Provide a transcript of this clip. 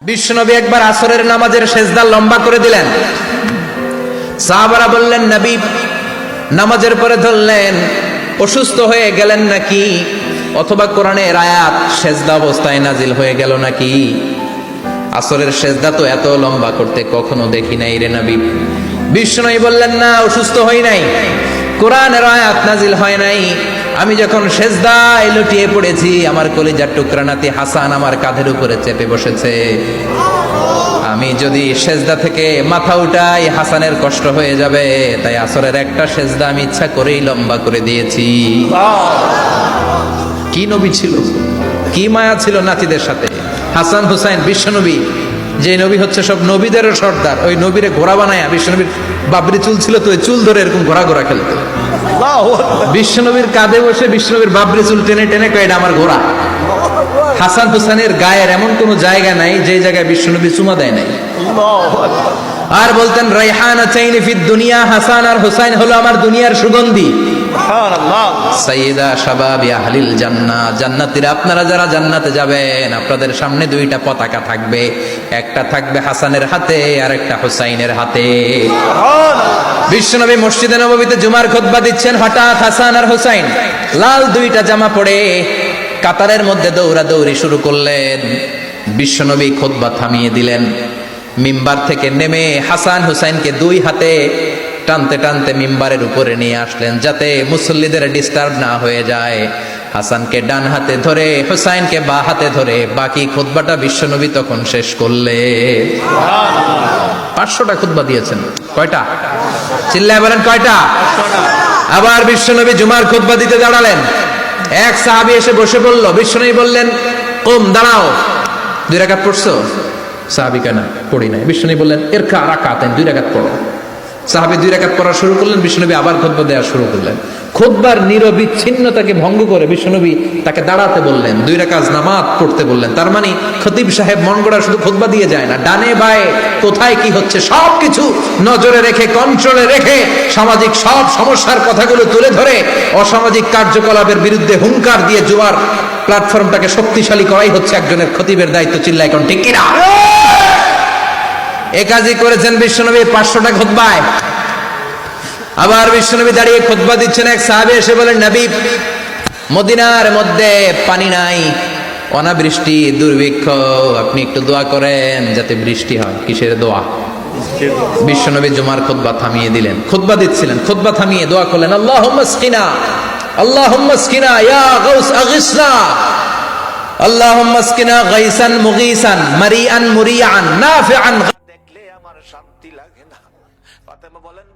বিশ্বনবী একবার আসরের নামাজের সেজদা লম্বা করে দিলেন। সাহাবারা বললেন, নবী নামাজের পরে ধরলেন অসুস্থ হয়ে গেলেন নাকি, অথবা কোরআনের আয়াত সেজদা অবস্থায় নাজিল হয়ে গেল নাকি? আসরের সেজদা তো এত লম্বা করতে কখনো দেখি নাই রে নবী। বিশ্বনবী বললেন, না, অসুস্থ হই নাই, কোরআনের আয়াত নাজিল হয় নাই। আমি যখন সেজদায় লুটিয়ে পড়েছি, আমার কলিজার টুকরা নাতি হাসান আমার কাঁধের উপরে চেপে বসেছে। আমি যদি সেজদা থেকে মাথা উঠাই হাসানের কষ্ট হয়ে যাবে, তাই আসরের একটা সেজদা আমি ইচ্ছা করেই লম্বা করে দিয়েছি। কি নবী ছিল, কি মায়া ছিল নাতিদের সাথে। হাসান হুসাইন বিশ্বনবী, যে নবী হচ্ছে সব নবীদেরও সর্দার, ওই নবীরে ঘোড়া বানায়া, বিশ্বনবীর বাবরি চুল ছিল তো, ওই চুল ধরে এরকম ঘোড়া ঘোড়া খেলতো। বিশ্বনবীর কাঁধে বসে বিশ্বনবীর বাবরি চুল টেনে টেনে কয়, এটা আমার ঘোড়া। হাসান হুসাইনের গায়ের এমন কোন জায়গা নাই যে জায়গায় বিশ্বনবী চুমা দেয় নাই। আর বলতেন, রাইহানা চাইনি ফিদ দুনিয়া, হাসান আর হুসাইন হলো আমার দুনিয়ার সুগন্ধি। সাইয়্যিদা শাবাবি আহলিল জান্নাহ, জান্নাতীরা আপনারা যারা জান্নাতে যাবেন, আপনাদের সামনে দুইটা পতাকা থাকবে, একটা থাকবে হাসানের হাতে আর একটা হুসাইনের হাতে। বিশ্বনবী মসজিদে নববীতে জুমার খুতবা দিচ্ছেন, হঠাৎ হাসান আর হুসাইন লাল দুইটা জামা পরে কাতারের মধ্যে দৌড়াদৌড়ি শুরু করলেন। বিশ্বনবী খুতবা থামিয়ে দিলেন, মিম্বার থেকে নেমে হাসান হুসাইনকে দুই হাতে টানতে টানতে মিম্বারের উপরে নিয়ে আসলেন, যাতে মুসল্লিদের ডিস্টার্ব না হয়ে যায়। হাসানকে ডান হাতে ধরে, হুসাইনকে বা হাতে ধরে বাকি খুতবাটা বিশ্বনবী তখন শেষ করলে। 500টা খুতবা দিয়েছেন। কয়টা? চিল্লায় বলেন, কয়টা? আবার বিশ্বনবী জুমার খুতবা দিতে দাঁড়ালেন। এক সাহাবী এসে বসে বলল, বিশ্বনবী বললেন, কম, দাঁড়াও, 2 রাকাত পড়ছো? সাহাবী কেনা পড়ি নাই। বিশ্বনবী বললেন, এরকা রাকাতেন, 2 রাকাত পড়ো। সাহাবী 2 রাকাত পড়া শুরু করলেন, বিশ্বনবী আবার খুতবা দেওয়া শুরু করলেন। খুতবার নিরবিচ্ছিন্নতাকে ভঙ্গ করে বিশ্বনবী তাকে দাঁড়াতে বললেন, 2 রাকাত নামাজ পড়তে বললেন। তার মানে খতিব সাহেব মন গড়া শুধু খুতবা দিয়ে যায় না, ডানে বায়ে কোথায় কি হচ্ছে সবকিছু নজরে রেখে, কন্ট্রোলে রেখে, সামাজিক সব সমস্যার কথাগুলো তুলে ধরে অসামাজিক কার্যকলাপের বিরুদ্ধে হুঙ্কার দিয়ে জুমার প্ল্যাটফর্মটাকে শক্তিশালী করাই হচ্ছে একজনের খতিবের দায়িত্ব। চিল্লায় কোন ঠিক কিনা? এ কাজই করেছেন বিশ্বনবী 500টা খুতবায়। আবার বিশ্বনবী দাঁড়িয়ে খুতবা দিচ্ছেন, এক সাহাবী এসে বলেন, নবী মদিনার মধ্যে পানি নাই, অনাবৃষ্টি, দুর্ভিক্ষ, আপনি একটু দোয়া করেন যাতে বৃষ্টি হয়। কিসের দোয়া? বিশ্বনবী জুমার খুতবা থামিয়ে দিলেন, খুতবা দিচ্ছিলেন, খুতবা থামিয়ে দোয়া করলেন, আল্লাহুম্মা আসকিনা, আল্লাহুম্মা আসকিনা ইয়া গাউস আগিসনা, আল্লাহুম্মা আসকিনা গাইসান মুগীসান মারিআন মুরিআন নাফিআন। দেখলে আমার শান্তি লাগে না। ফাতেমা বলেন,